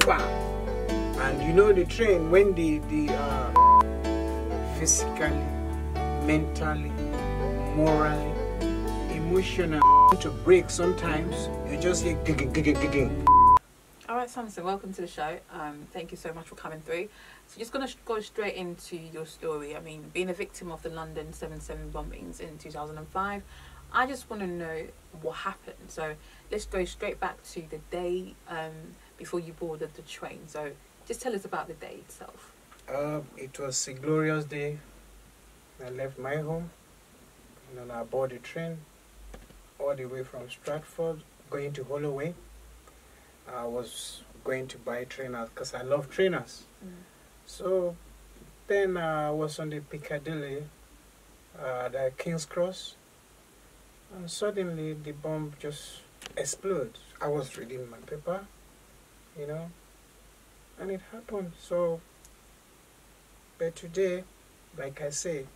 bam. And you know the train, when the physically, mentally, morally, emotional to break, sometimes you just hear gigging. Alright, Samson, welcome to the show. Thank you so much for coming through. So just going to go straight into your story. I mean, being a victim of the London 7/7 bombings in 2005, I just want to know what happened. So let's go straight back to the day before you boarded the train. So just tell us about the day itself. It was a glorious day. I left my home and then I boarded the train all the way from Stratford going to Holloway. I was going to buy trainers because I love trainers. So then I was on the Piccadilly, the King's Cross, and suddenly the bomb just exploded. I was reading my paper, you know, and it happened. So, but today, like I say,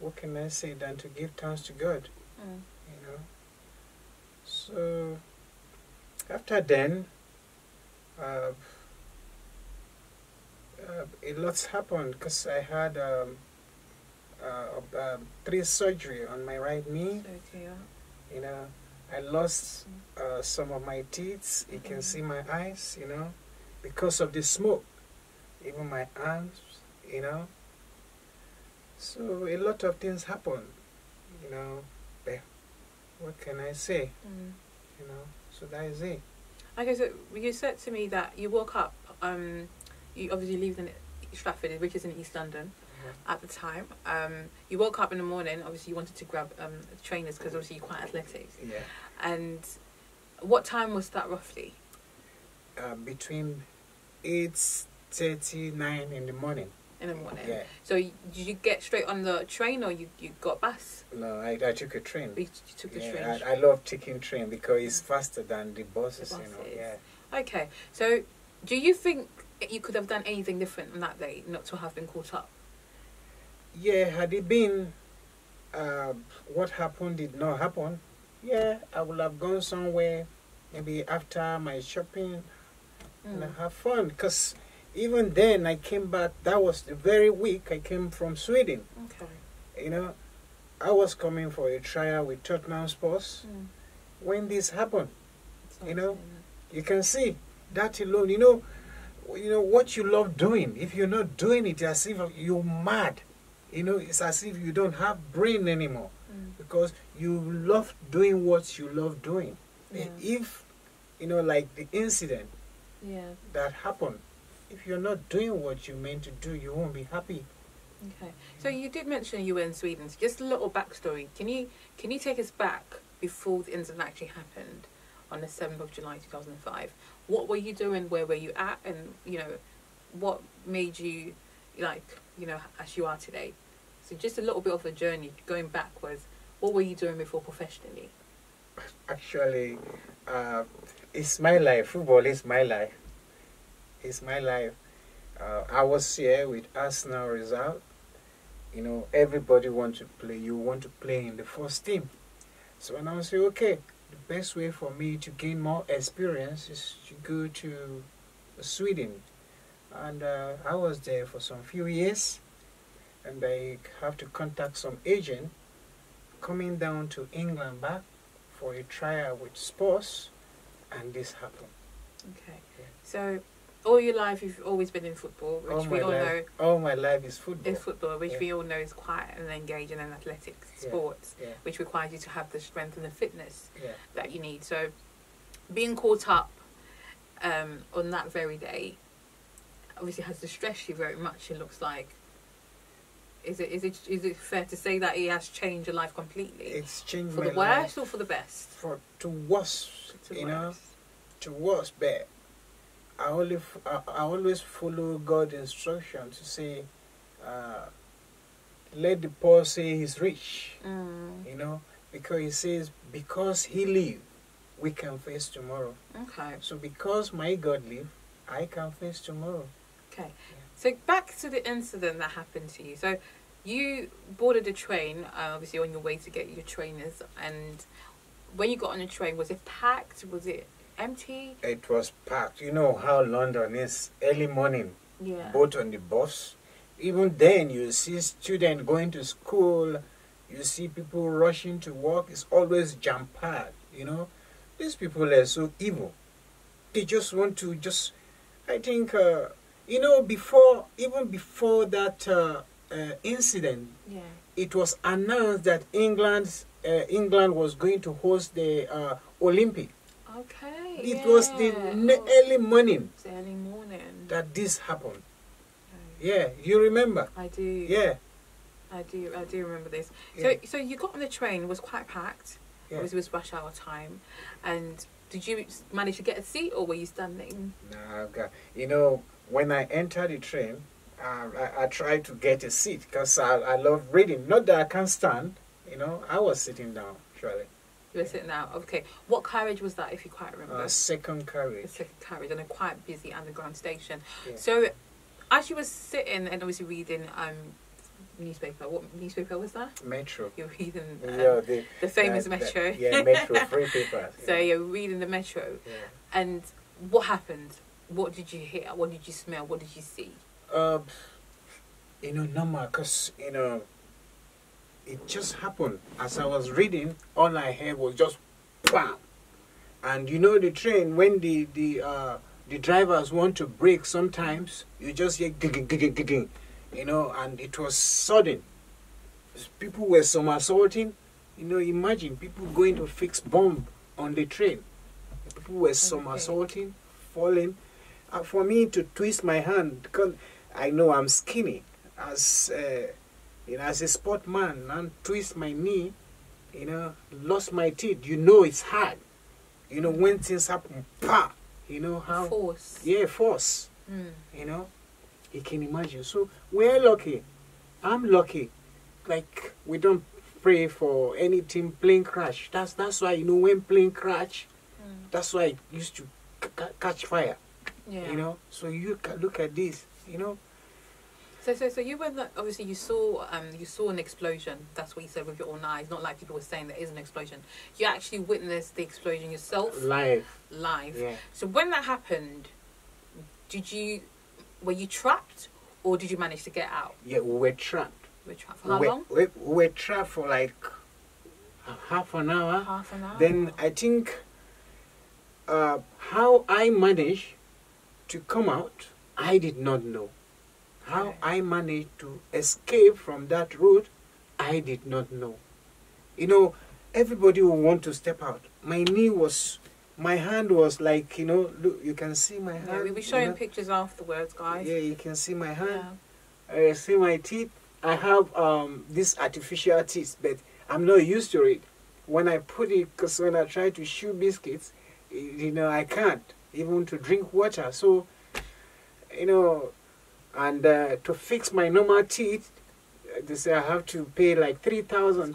what can I say than to give thanks to God, you know. So after then, a lot's happened because I had 3 surgery on my right knee. You know, I lost some of my teeth. You can see my eyes, you know, because of the smoke. Even my arms, you know. So a lot of things happen, you know. But what can I say? You know. So that is it. Okay, so you said to me that you woke up, you obviously lived in Stratford, which is in East London at the time. You woke up in the morning, obviously you wanted to grab trainers because obviously you're quite athletic. Yeah. And what time was that roughly? Between 8:39 in the morning. In the morning. Yeah. So did you get straight on the train or you got bus? No, I took a train. You took the train. I love taking train because it's faster than the buses, you know. Yeah. Okay. So do you think you could have done anything different on that day, not to have been caught up? Yeah, had it been what happened did not happen, yeah, I would have gone somewhere maybe after my shopping and have fun. Because even then I came back, that was the very week I came from Sweden. Okay. You know, I was coming for a trial with Tottenham Sports when this happened. You know, you can see that alone, you know what you love doing. If you're not doing it, it's as if you're mad. You know, it's as if you don't have brain anymore because you love doing what you love doing. Yeah. If, you know, like the incident that happened, if you're not doing what you meant to do, you won't be happy. Okay. So you did mention you were in Sweden. So just a little backstory. Can you take us back before the incident actually happened on the 7th of July 2005? What were you doing? Where were you at? And, you know, what made you, like, you know, as you are today? So just a little bit of a journey going backwards. What were you doing before professionally? Actually, it's my life. Football is my life. It's my life. I was here with Arsenal result. You know, everybody wants to play. You want to play in the first team. So when I was saying, okay, the best way for me to gain more experience is to go to Sweden. And I was there for some few years. And I have to contact some agent coming down to England back for a trial with sports. And this happened. Okay. Yeah. So all your life you've always been in football, which we all know. All my life is football. Is football, which we all know is quite an engaging and athletic sport, which requires you to have the strength and the fitness that you need. So being caught up on that very day obviously has to stress you very much. It looks like. Is it fair to say that it has changed your life completely? It's changed for my the worst or for the best? To worse, you know, to worse. But I always follow God's instruction to say, let the poor say he's rich. You know, because he says, because he live, we can face tomorrow. Okay. So because my God live, I can face tomorrow. Okay. Yeah. So back to the incident that happened to you. So you boarded a train, obviously on your way to get your trainers, and when you got on the train, was it packed? Was it empty? It was packed. You know how London is, early morning, Yeah. both on the bus. Even then, you see students going to school, you see people rushing to work. It's always jam-packed, you know. These people are so evil. They just want to I think, you know, even before that incident, Yeah. it was announced that England was going to host the Olympic. Okay. It was the early morning It's early morning. that this happened. Okay. Yeah, you remember? I do. Yeah. I do remember this. Yeah. So you got on the train, it was quite packed. Yeah. Obviously it was rush hour time. And did you manage to get a seat or were you standing? Nah, you know, when I entered the train, I tried to get a seat because I love reading. Not that I can't stand, you know. I was sitting down, surely. You were sitting now. Okay. What carriage was that, if you quite remember? Second carriage. The second carriage on a quite busy underground station. Yeah. So as you were sitting and obviously reading newspaper, what newspaper was that? Metro. You're reading Yeah, the famous Metro. Yeah, Metro, free papers. So Yeah. you're reading the Metro. Yeah. And what happened? What did you hear? What did you smell? What did you see? You know, normal, because, you know, it just happened. As I was reading, all I heard was just bam. And you know, the train, when the drivers want to brake, sometimes you just hear gigging, you know, and it was sudden. People were somersaulting. You know, imagine people going to fix bomb on the train. People were somersaulting, falling. For me to twist my hand, because I know I'm skinny, as you know, as a sportman, and twist my knee, you know, lost my teeth. You know, it's hard. You know, when things happen, pa, you know how force. Yeah, force. You know, you can imagine. So we're lucky. I'm lucky. Like, we don't pray for anything plane crash. That's why, you know, when plane crash, that's why it used to catch fire. Yeah. You know, so you can look at this, you know. So you went. Obviously, you saw an explosion. That's what you said with your own eyes. Not like people were saying there is an explosion. You actually witnessed the explosion yourself. Live. Yeah. So when that happened, were you trapped, or did you manage to get out? Yeah, we were trapped. You were trapped for how long? We were trapped for like half an hour. Half an hour. Then I think how I managed to come out, I did not know. How Okay. I managed to escape from that road, I did not know. You know, everybody will want to step out. My hand was like, you know, look, you can see my hand. Yeah, we'll be showing you know? pictures afterwards, guys. Yeah, you can see my hand. Yeah. See my teeth. I have these artificial teeth, but I'm not used to it. When I put it, because when I try to chew biscuits, you know, I can't, even to drink water. So, you know, and to fix my normal teeth, they say I have to pay like 3,000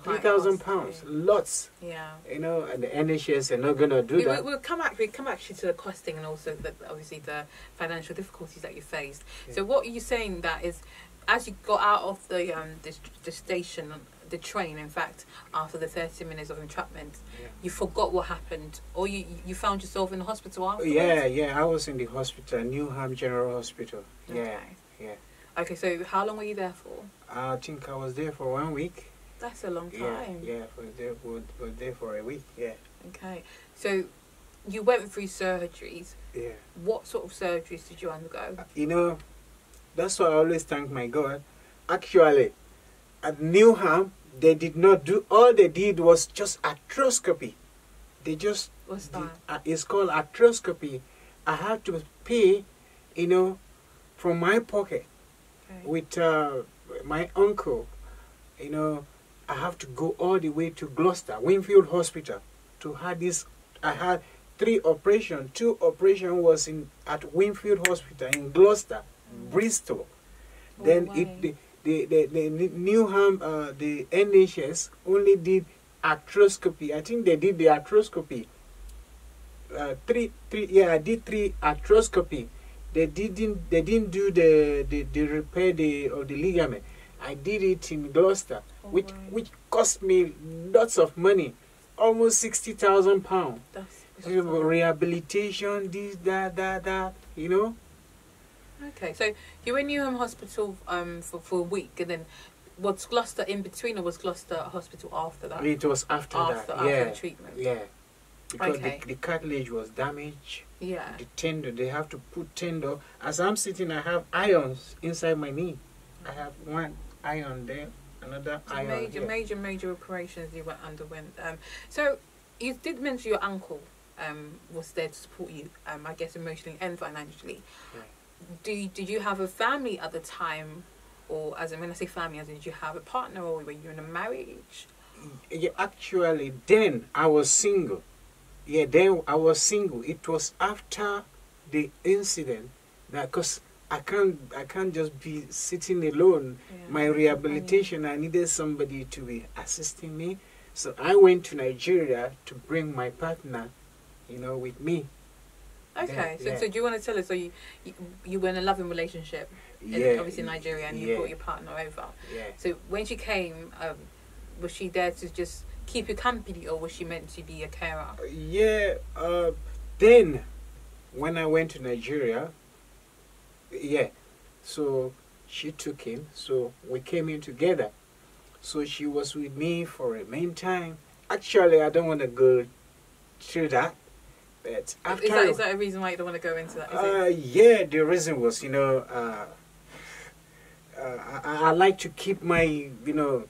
pounds. Lots. Yeah. You know, and the NHS are not going to do that. We'll come back actually to the costing and also obviously the financial difficulties that you faced. Yeah. So what you're saying that is, as you got out of the station, the train, in fact, after the 30 minutes of entrapment, Yeah. you forgot what happened, or you found yourself in the hospital afterwards? Yeah, I was in the hospital, Newham General Hospital. Yeah. Okay, so how long were you there for? I think I was there for 1 week. That's a long time. Yeah, was there for a week, yeah. Okay, so you went through surgeries. Yeah. What sort of surgeries did you undergo? You know, that's why I always thank my God. Actually, at Newham, they did not do, all they did was just arthroscopy. They just, What's that? it's called arthroscopy. I had to pay, you know, from my pocket. Okay. With my uncle, you know, I have to go all the way to Gloucester, Winfield Hospital, to have this. I had 3 operations. 2 operations was at Winfield Hospital in Gloucester, Bristol. Oh, Then wow. the Newham, the NHS only did arthroscopy. I think they did the arthroscopy. I did 3 arthroscopy. They didn't do the repair of the ligament. I did it in Gloucester, which cost me lots of money, almost £60,000. rehabilitation, this, that, you know. Okay, so you were in Newham Hospital for a week, and then was Gloucester in between, or was Gloucester Hospital after that? It was after that, after the treatment. Yeah, because Okay. the cartilage was damaged. Yeah. The tendon, they have to put tendon. As I'm sitting, I have irons inside my knee. I have one iron there, another iron here. Major operations you underwent. So you did mention your uncle was there to support you, I guess emotionally and financially. Yeah. Did you have a family at the time, or as in, when I say family, as in, did you have a partner, or were you in a marriage? Yeah, actually, then I was single. Yeah, then I was single. It was after the incident that, because I can't just be sitting alone. Yeah. My rehabilitation, I needed somebody to be assisting me. So I went to Nigeria to bring my partner, you know, with me. Okay, Yeah. so do you want to tell us? So you were in a loving relationship, obviously in Nigeria, and you brought your partner over. Yeah. So when she came, was she there to just keep you company, or was she meant to be a carer? Yeah. Then, when I went to Nigeria, yeah, so she took him. So we came in together. So she was with me for a main time. Actually, I don't want to go through that. But after, is that a reason why you don't want to go into that? Yeah, the reason was, you know, I like to keep my, you know,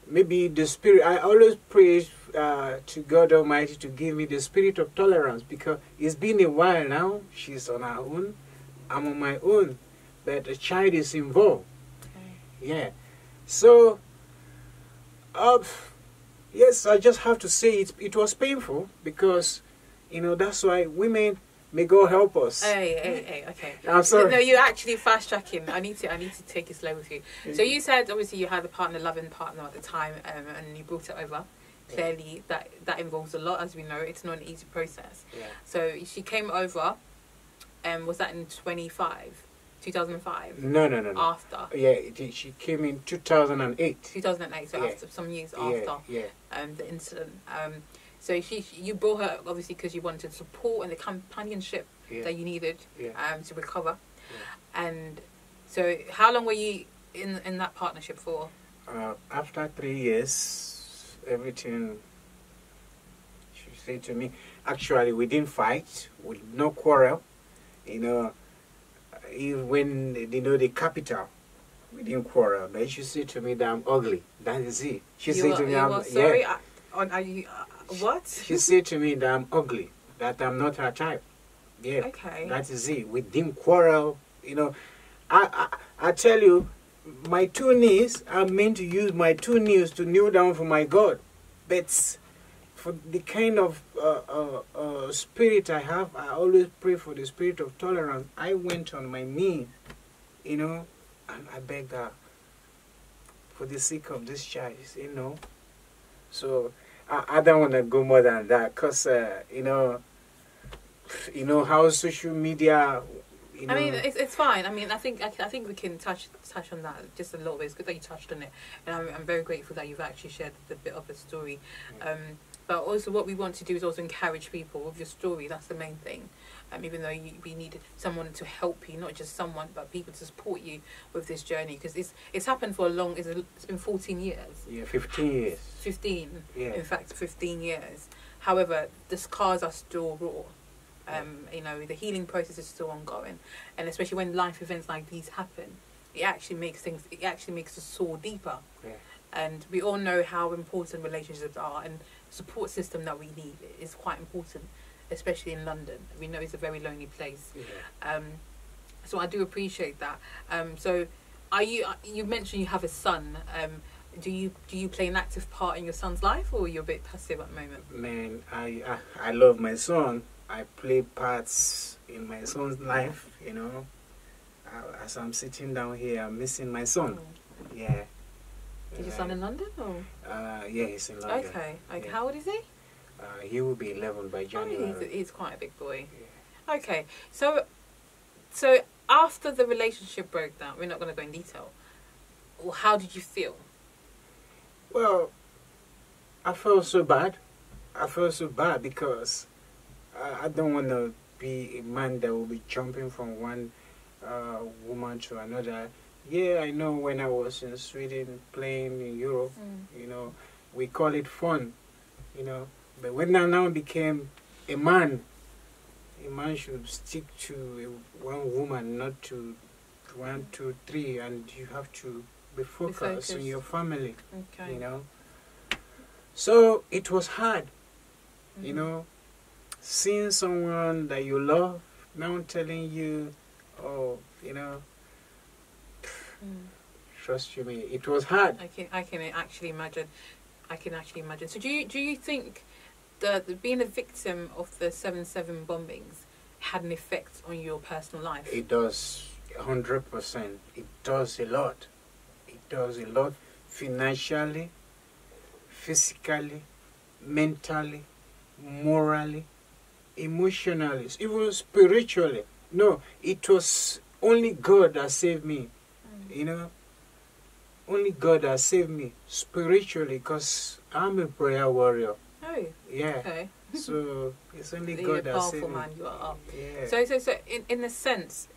maybe the spirit. I always pray to God Almighty to give me the spirit of tolerance, because it's been a while now. She's on her own, I'm on my own, but a child is involved. Okay. Yeah. So, yes, I just have to say it was painful, because, you know, that's why women, may God help us. Hey, okay. I'm sorry. No, you're actually fast tracking. I need to take it slow with you. So you said obviously you had a partner, loving partner at the time, and you brought it over. Clearly, that involves a lot, as we know. It's not an easy process. Yeah. So she came over, was that in 2005? No. After. Yeah, she came in 2008. 2008, so after some years after the incident. So you brought her obviously because you wanted support and the companionship that you needed to recover. Yeah. And so how long were you in that partnership for? After 3 years, everything, she said to me, actually we didn't fight, we no quarrel, you know, even when, you know, the capital, we didn't quarrel, but she said to me that I'm ugly, that is it. She said to me, what? She said to me that I'm ugly, that I'm not her type. Yeah. Okay. That is it. We didn't quarrel. You know, I tell you, my 2 knees, I'm meant to use my 2 knees to kneel down for my God. But for the kind of spirit I have, I always pray for the spirit of tolerance. I went on my knees, you know, and I begged her for the sake of this child, you know. So I don't want to go more than that, because you know how social media. You know, I mean, it's fine. I mean, I think we can touch on that just a little bit. It's good that you touched on it, and I'm very grateful that you've actually shared the bit of the story. But also, what we want to do is also encourage people with your story. That's the main thing. Even though we needed someone to help you, not just someone, but people to support you with this journey, because it's happened for a long. It's been 14 years. Yeah, 15 years. 15. Yeah. In fact, 15 years. However, the scars are still raw. You know, the healing process is still ongoing, and especially when life events like these happen, it actually makes the sore deeper. Yeah. And we all know how important relationships are, and support system that we need is quite important, especially in London. We know it's a very lonely place. Yeah. So I do appreciate that. So you mentioned you have a son. Do you play an active part in your son's life, or you're a bit passive at the moment? Man, I love my son. I play parts in my son's life, you know. As I'm sitting down here, I'm missing my son. Yeah. Is your son in London, or? Yeah, he's in London. Okay. Yeah. How old is he? He will be 11 by January. Oh, he's quite a big boy. Yeah. Okay. So after the relationship broke down, we're not going to go in detail. Well, how did you feel? Well, I felt so bad. I felt so bad because I don't want to be a man that will be jumping from one woman to another. Yeah, I know when I was in Sweden playing in Europe, you know, we call it fun, you know. But when I now became a man should stick to one woman, not to 1, 2, 3, and you have to be focused on your family, you know. So it was hard, you know, seeing someone that you love now telling you, oh, you know, trust me, it was hard. I can actually imagine. I can actually imagine. So do you think that being a victim of the 7/7 bombings had an effect on your personal life? It does, 100%. It does a lot. It does a lot, financially, physically, mentally, morally, emotionally, even spiritually. No, it was only God that saved me, you know. Only God has saved me spiritually, because I'm a prayer warrior. Oh, yeah. Okay. So it's only God that saved me. Man, you are. Yeah. So in a sense,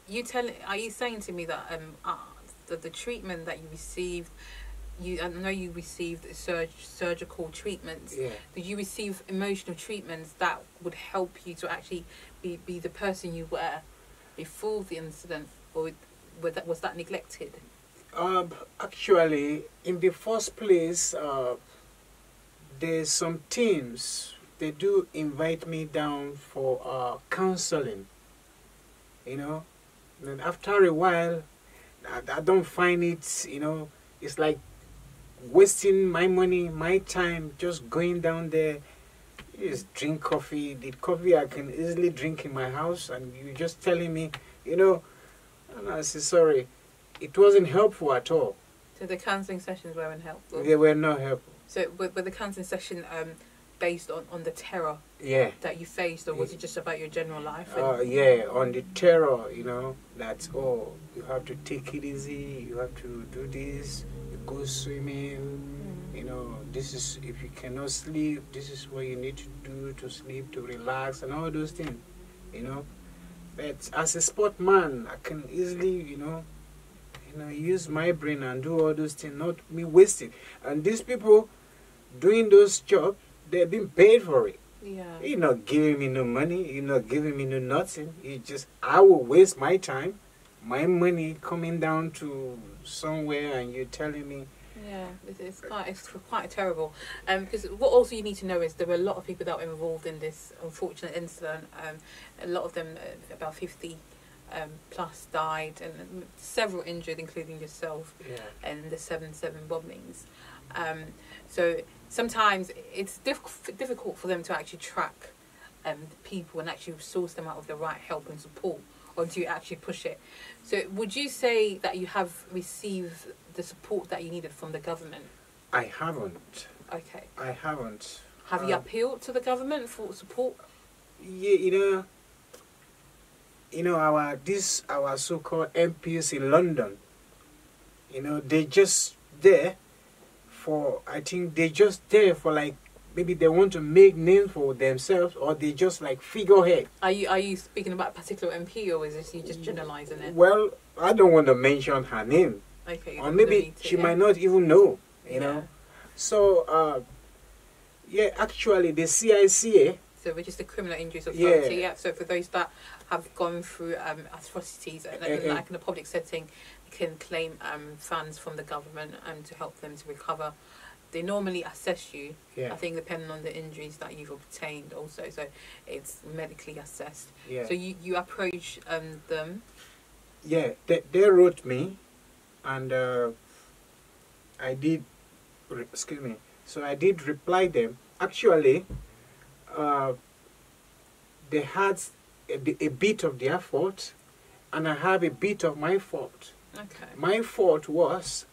are you saying to me that the treatment that you received, I know you received surgical treatments. Yeah. Did you receive emotional treatments that would help you to actually be the person you were before the incident, or was that neglected? Actually, in the first place, there's some teams, they do invite me down for counseling, you know. And after a while, I don't find it, you know, it's like wasting my money, my time, just going down there. Just drink coffee. The coffee I can easily drink in my house, and you're just telling me, you know, and I say, sorry, it wasn't helpful at all. So the counselling sessions weren't helpful? They were not helpful. So were the counselling session based on the terror that you faced, or was it just about your general life? Yeah, on the terror, you know, that, oh, you have to take it easy, you have to do this, you go swimming, you know, this is, if you cannot sleep, this is what you need to do to sleep, to relax, and all those things, you know. But as a sportman, I can easily, you know, use my brain and do all those things, not me wasted. And these people doing those jobs, they're being paid for it. Yeah. You're not giving me no money, you're not giving me no nothing. You just, I will waste my time, my money coming down to somewhere, and you're telling me. Yeah, it's quite terrible. Because what also you need to know is there were a lot of people that were involved in this unfortunate incident. A lot of them, about 50 plus, died, and several injured, including yourself. Yeah. And the 7/7 bombings. So sometimes it's difficult for them to actually track people and actually source them out of the right help and support, or do you actually push it? So would you say that you have received the support that you needed from the government? I haven't. Okay. I haven't. Have you appealed to the government for support? Yeah, you know, our so-called MPs in London, you know, they just there for, I think they just there for, like, maybe they want to make names for themselves, or they just like figurehead. Are you speaking about a particular MP, or is this you just generalizing it? Well, I don't want to mention her name. Okay. Or maybe she might not even know, you know. So, yeah, actually the CICA. So which is the Criminal Injuries Authority. Yeah. So for those that have gone through atrocities like in a public setting, can claim funds from the government to help them to recover. They normally assess you, I think, depending on the injuries that you've obtained also. So it's medically assessed. Yeah. So you approach them? Yeah, they wrote me, and I did, excuse me, so I did reply them. Actually, they had a bit of their fault, and I have a bit of my fault. Okay. My fault was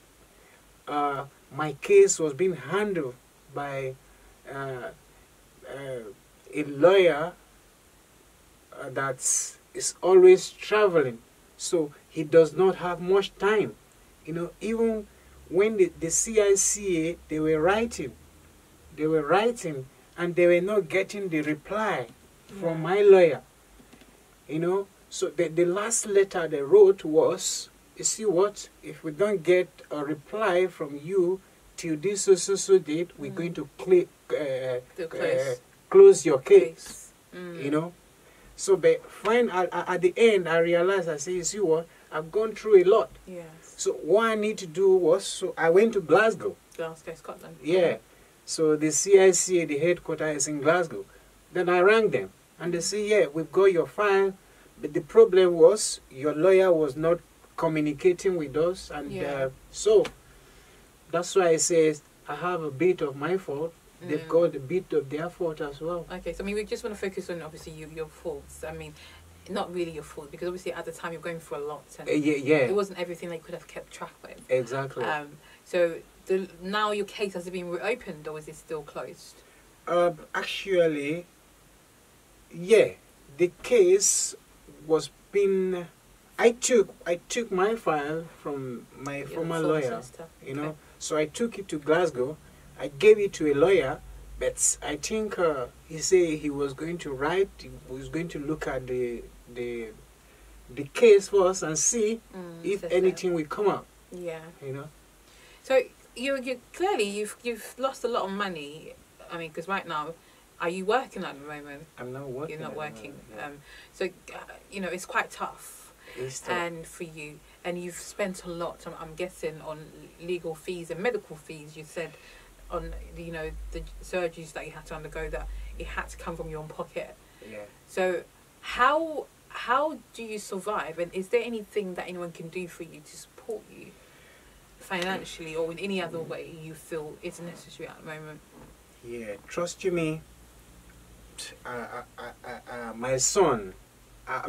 my case was being handled by a lawyer that is always traveling, so he does not have much time. You know, even when the CICA, they were writing, and they were not getting the reply. from my lawyer. You know, so the last letter they wrote was, you see what, if we don't get a reply from you till this so date, we're going to close your case. You know. So but fine, at the end I realized, I say, you see what, I've gone through a lot. Yes. So what I need to do was, so I went to Glasgow. Glasgow, Scotland. Yeah. So the CICA, the headquarters is in Glasgow. Then I rang them and they say, yeah, we've got your file. But the problem was your lawyer was not communicating with us. And so that's why I say I have a bit of my fault. They've got a bit of their fault as well. Okay, so I mean, we just want to focus on obviously your faults. I mean, not really your fault, because obviously at the time you're going through a lot. And it wasn't everything that you could have kept track with. Exactly. So now your case, has it been reopened or is it still closed? Actually, yeah, the case was being. I took my file from my former lawyer, you know. Okay. So I took it to Glasgow. I gave it to a lawyer, but I think he said he was going to write. He was going to look at the case for us and see if anything will come up. Yeah, you know. So you clearly you've lost a lot of money. I mean, because right now, are you working at the moment? I'm not working. You're not working. Yeah. So you know, it's quite tough. It's tough. And for you, and you've spent a lot. I'm guessing on legal fees and medical fees. You said on you know the surgeries that you had to undergo, that it had to come from your own pocket. Yeah. So how do you survive? And is there anything that anyone can do for you to support you financially or in any other way you feel is necessary at the moment? Yeah, trust you me. My son,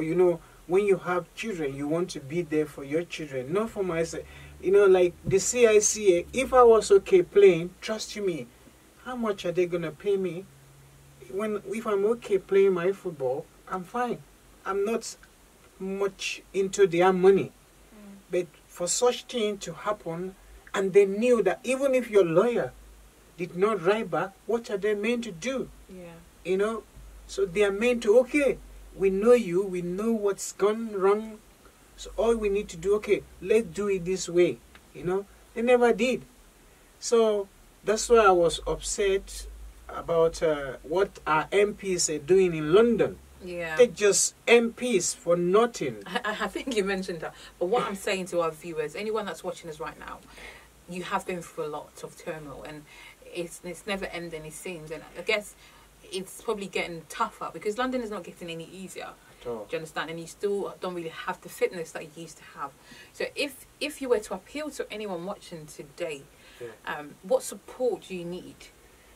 you know, when you have children, you want to be there for your children, not for myself. You know, like the CICA, if I was okay playing, trust you me, how much are they going to pay me? If I'm okay playing my football, I'm fine. I'm not much into their money. But for such thing to happen, and they knew that even if your lawyer did not write back, what are they meant to do? Yeah. You know? So they are meant to, okay, we know you, we know what's gone wrong, so all we need to do, okay, let's do it this way. You know? They never did. So that's why I was upset about what our MPs are doing in London. Yeah. They're just MPs for nothing. I think you mentioned that. But what I'm saying to our viewers, anyone that's watching us right now, you have been through a lot of turmoil, and it's never ending, it seems. And I guess it's probably getting tougher because London is not getting any easier. Do you understand? And you still don't really have the fitness that you used to have. So if you were to appeal to anyone watching today, what support do you need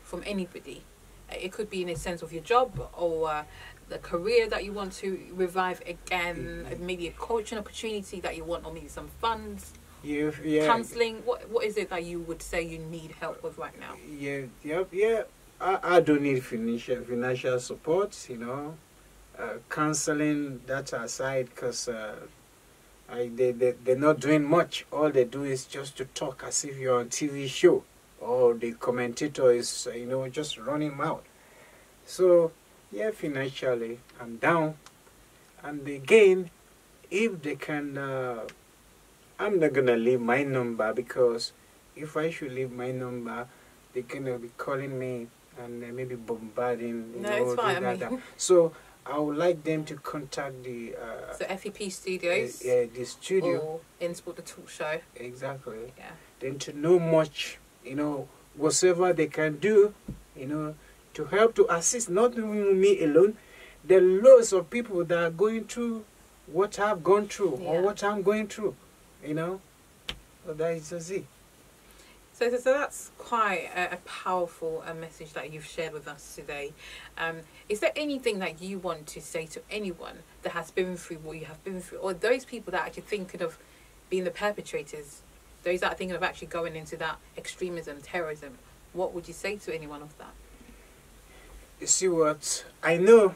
from anybody? It could be in a sense of your job or the career that you want to revive again, maybe a coaching opportunity that you want, or maybe some funds, counselling. What is it that you would say you need help with right now? I do need financial support, you know, counselling, that aside, because they're not doing much. All they do is just to talk as if you're on TV show, or the commentator is, you know, just running mouth. So yeah, financially I'm down. And again, if they can, I'm not gonna leave my number, because if I should leave my number, they're gonna be calling me and maybe bombarding. No, it's fine. I mean, so I would like them to contact the so FEP Studios, the studio, or InspodThetalkShow. Exactly. Yeah. Then to know much, you know, whatever they can do, you know, to help, to assist, not even me alone. There are loads of people that are going through what I've gone through, or what I'm going through, you know. So that is just it. So that's quite a powerful message that you've shared with us today. Is there anything that you want to say to anyone that has been through what you have been through, or those people that are actually thinking of being the perpetrators, those that are thinking of actually going into that extremism, terrorism? What would you say to anyone of that? You see what? I know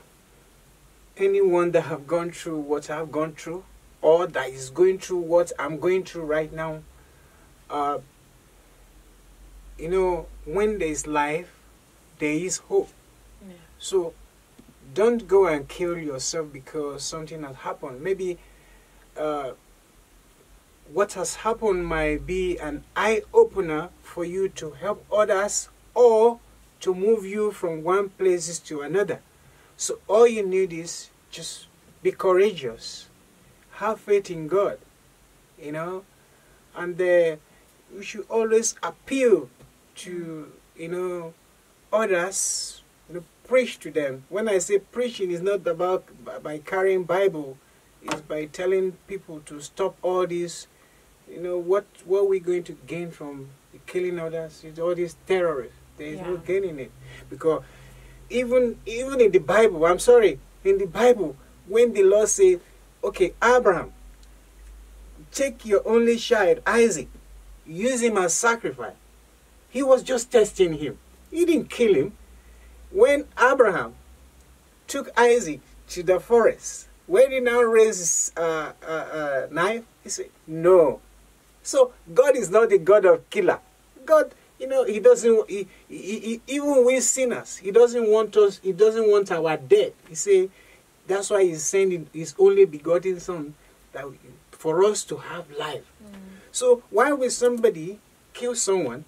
anyone that have gone through what I've gone through, or that is going through what I'm going through right now, you know, when there is life, there is hope. Yeah. So don't go and kill yourself because something has happened. Maybe what has happened might be an eye-opener for you to help others or to move you from one place to another. So all you need is just be courageous. Have faith in God, you know. And we should always appeal to, you know, others, you know, preach to them. When I say preaching, it's not about by carrying Bible. It's by telling people to stop all this. You know, what we're going to gain from killing others is all these terrorists. There is no gain in it. Because even in the Bible, I'm sorry, in the Bible, when the Lord said, okay, Abraham, take your only child, Isaac, use him as sacrifice. He was just testing him. He didn't kill him. When Abraham took Isaac to the forest, when he now raised his knife, he said, no. So God is not the God of killer. God, you know, he doesn't, even we sinners, he doesn't want us, he doesn't want our death. He say, that's why he's sending his only begotten son, that for us to have life. So why will somebody kill someone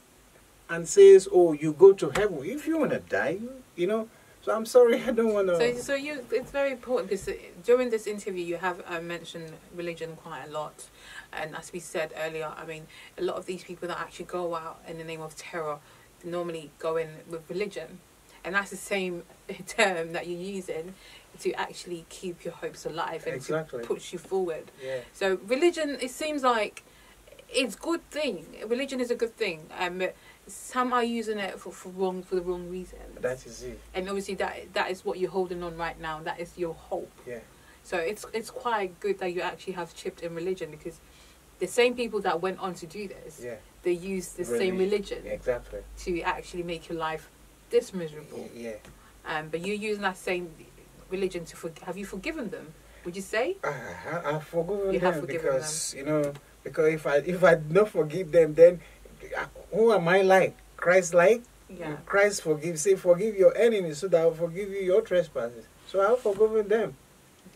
and says, oh, you go to heaven? If you want to die, you know. So I'm sorry, I don't want to. So it's very important because during this interview you have mentioned religion quite a lot, and as we said earlier, I mean, a lot of these people that actually go out in the name of terror normally go in with religion, and that's the same term that you're using to actually keep your hopes alive and to push you forward. Yeah. So religion, it seems like it's a good thing. Religion is a good thing. Some are using it for the wrong reasons. That is it. And obviously that is what you're holding on right now. That is your hope. Yeah. So it's quite good that you actually have chipped in religion, because the same people that went on to do this, they use the same religion to actually make your life this miserable. Yeah. But you're using that same religion to have you forgiven them? Would you say? I've forgiven them because them. You know, because if I don't forgive them, then who am I like? Christ like? Yeah. Christ say forgive your enemies so that I'll forgive you your trespasses. So I've forgiven them.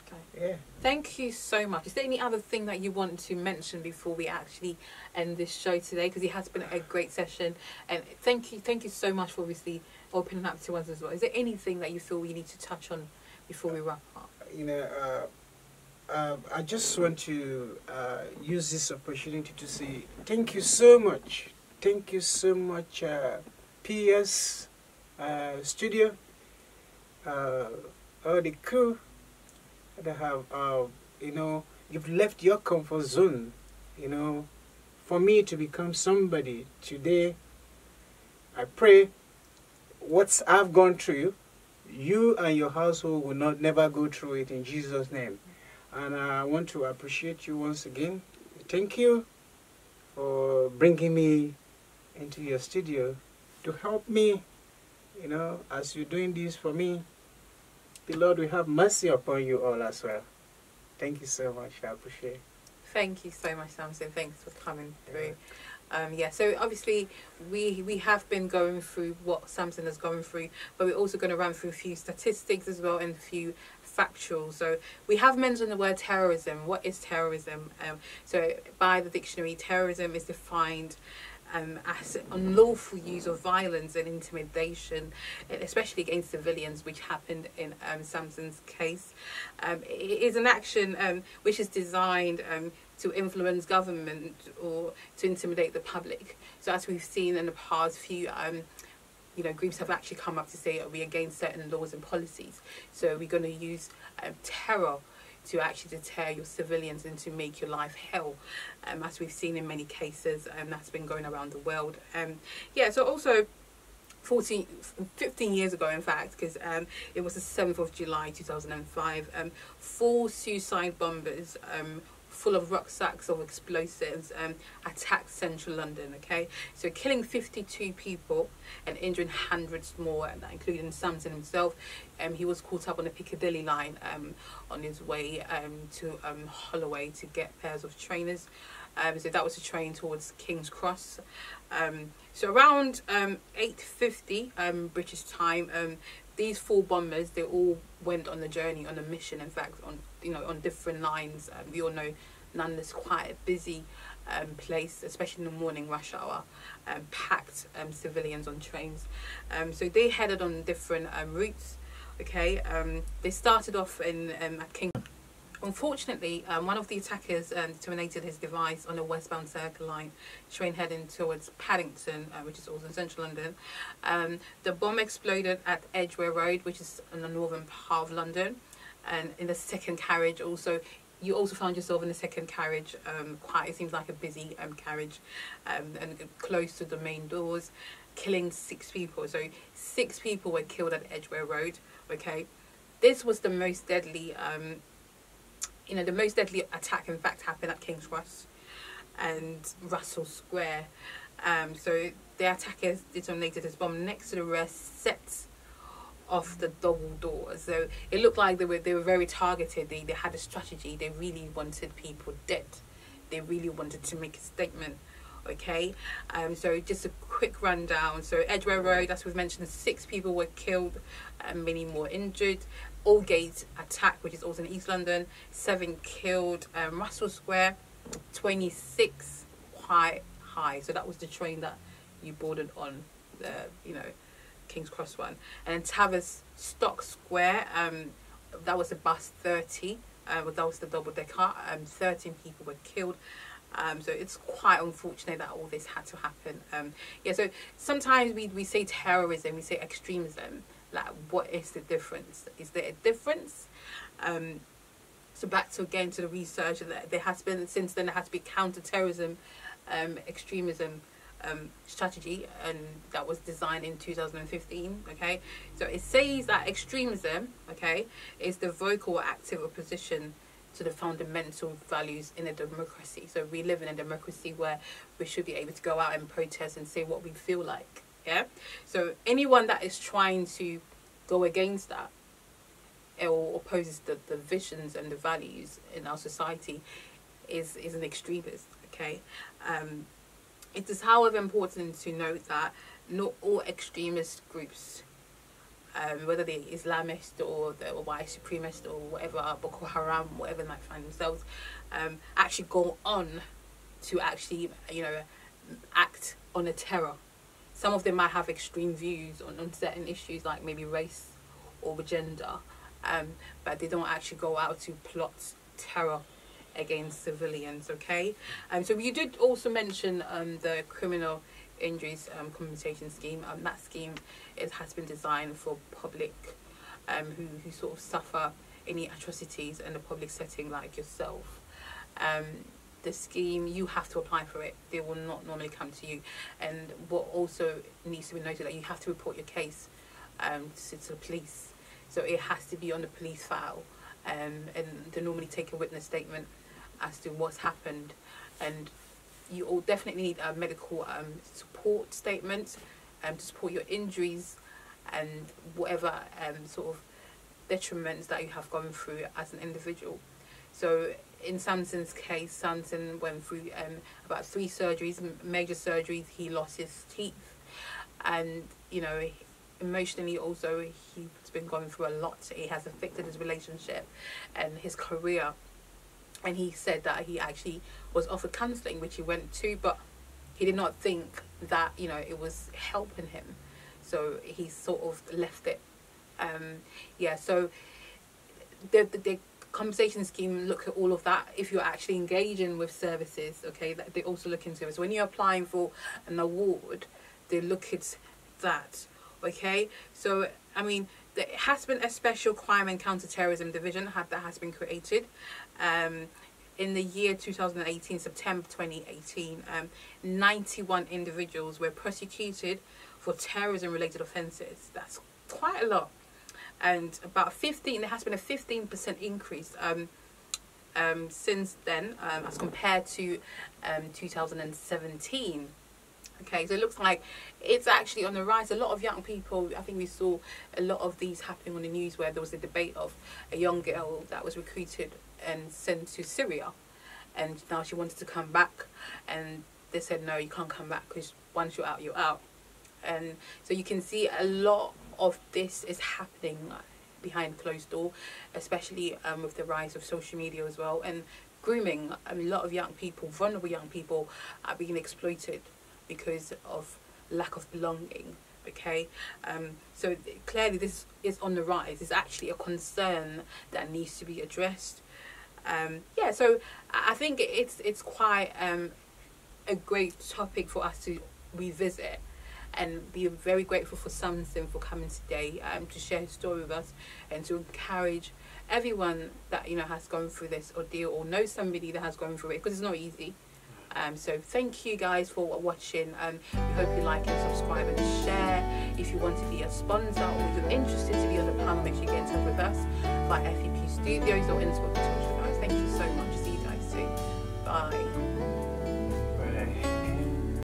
Okay. Yeah. Thank you so much. Is there any other thing that you want to mention before we actually end this show today? Because it has been a great session, and thank you so much for obviously opening up to us as well. Is there anything that you feel we need to touch on before we wrap up? You know, I just want to use this opportunity to say thank you so much. Thank you so much, PS Studio, all the crew that have, you know, you've left your comfort zone, you know, for me to become somebody today. I pray what I've gone through, you and your household will never go through it, in Jesus' name. And I want to appreciate you once again. Thank you for bringing me into your studio to help me, you know, as you're doing this for me. The Lord will have mercy upon you all as well. Thank you so much. I appreciate it. Thank you so much, Samson. Thanks for coming through. So obviously we have been going through what Samson has gone through, but we're also going to run through a few statistics as well and a few factual. So we have mentioned the word terrorism. What is terrorism? So by the dictionary, terrorism is defined as unlawful use of violence and intimidation, especially against civilians, which happened in Samson's case. It is an action which is designed to influence government or to intimidate the public. So as we've seen in the past few you know, groups have actually come up to say we're against certain laws and policies. So we're going to use terror to actually deter your civilians and to make your life hell, as we've seen in many cases, that's been going around the world. So also 15 years ago, in fact, because it was the 7th of July 2005, 4 suicide bombers full of rucksacks of explosives attacked central London, okay? So killing 52 people and injuring hundreds more, including Samson himself. He was caught up on the Piccadilly line on his way to Holloway to get pairs of trainers. So that was a train towards King's Cross. So around 8:50 British time, these 4 bombers, they all went on a journey, on a mission, in fact, on, you know, on different lines. We all know London is quite a busy place, especially in the morning rush hour, packed civilians on trains. So they headed on different routes. Okay, they started off in at King. Unfortunately, one of the attackers detonated his device on a westbound Circle Line train heading towards Paddington, which is also in central London. The bomb exploded at Edgware Road, which is in the northern part of London, and in the second carriage also. You also found yourself in the second carriage, it seems like a busy carriage, and close to the main doors, killing 6 people. So 6 people were killed at Edgware Road. Okay, this was the most deadly, the most deadly attack, in fact, happened at King's Cross and Russell Square. So the attackers detonated this bomb next to the rest sets of the double doors. So it looked like they were very targeted. They had a strategy. They really wanted people dead. They really wanted to make a statement. Okay, so just a quick rundown. So Edgware Road, as we've mentioned, 6 people were killed and many more injured. Aldgate attack, which is also in East London, 7 killed. Russell Square, 26, quite high. So that was the train that you boarded on, King's Cross one. And Tavistock Square, that was a bus 30. That was the double decker. 13 people were killed. So it's quite unfortunate that all this had to happen. So sometimes we say terrorism, we say extremism. Like, what is the difference? Is there a difference? So back to again to the research, that there has been, since then, there has to be counter-terrorism, extremism strategy, and that was designed in 2015. Okay, so it says that extremism, okay, is the vocal or active opposition to the fundamental values in a democracy. So we live in a democracy where we should be able to go out and protest and say what we feel like. Yeah, so anyone that is trying to go against that or opposes the visions and the values in our society is an extremist. Okay, it is, however, important to note that not all extremist groups, whether they're Islamist or the white supremacist or whatever, Boko Haram, whatever they might find themselves, actually go on to actually, act on a terror. Some of them might have extreme views on certain issues, like maybe race or gender, but they don't actually go out to plot terror against civilians. Okay, so you did also mention the criminal injuries compensation scheme. That scheme has been designed for public who sort of suffer any atrocities in a public setting, like yourself. The scheme, you have to apply for it. They will not normally come to you. And what also needs to be noted, that you have to report your case to the police. So it has to be on the police file, and they normally take a witness statement as to what's happened. And you all definitely need a medical support statement to support your injuries and whatever sort of detriments that you have gone through as an individual. So in Samson's case, Samson went through about 3 surgeries, major surgeries. He lost his teeth, and emotionally also he's been going through a lot. It has affected his relationship and his career. And he said that he actually was offered counselling, which he went to, but he did not think that it was helping him, so he sort of left it. So the compensation scheme look at all of that. If you're actually engaging with services, okay, that they also look into it. So when you're applying for an award, they look at that. Okay, so I mean, there has been a special crime and counter-terrorism division that has been created. In the year 2018, September 2018, 91 individuals were prosecuted for terrorism-related offences. That's quite a lot. And about 15, there has been a 15% increase since then, as compared to 2017. Okay, so it looks like it's actually on the rise. A lot of young people, I think we saw a lot of these happening on the news, where there was a debate of a young girl that was recruited and sent to Syria, and now she wanted to come back, and they said, no, you can't come back, because once you're out, you're out. And so you can see a lot of this is happening behind closed door, especially with the rise of social media as well, and grooming. A lot of young people, vulnerable young people, are being exploited because of lack of belonging. Okay, so clearly this is on the rise. It's actually a concern that needs to be addressed. Yeah, so I think it's quite a great topic for us to revisit, and be very grateful for Samson for coming today to share his story with us, and to encourage everyone that has gone through this ordeal or knows somebody that has gone through it, because it's not easy. So thank you guys for watching. We hope you like and subscribe and share. If you want to be a sponsor or you're interested to be on the panel, make sure you get in touch with us by FEP Studios or InspodThetalkShow.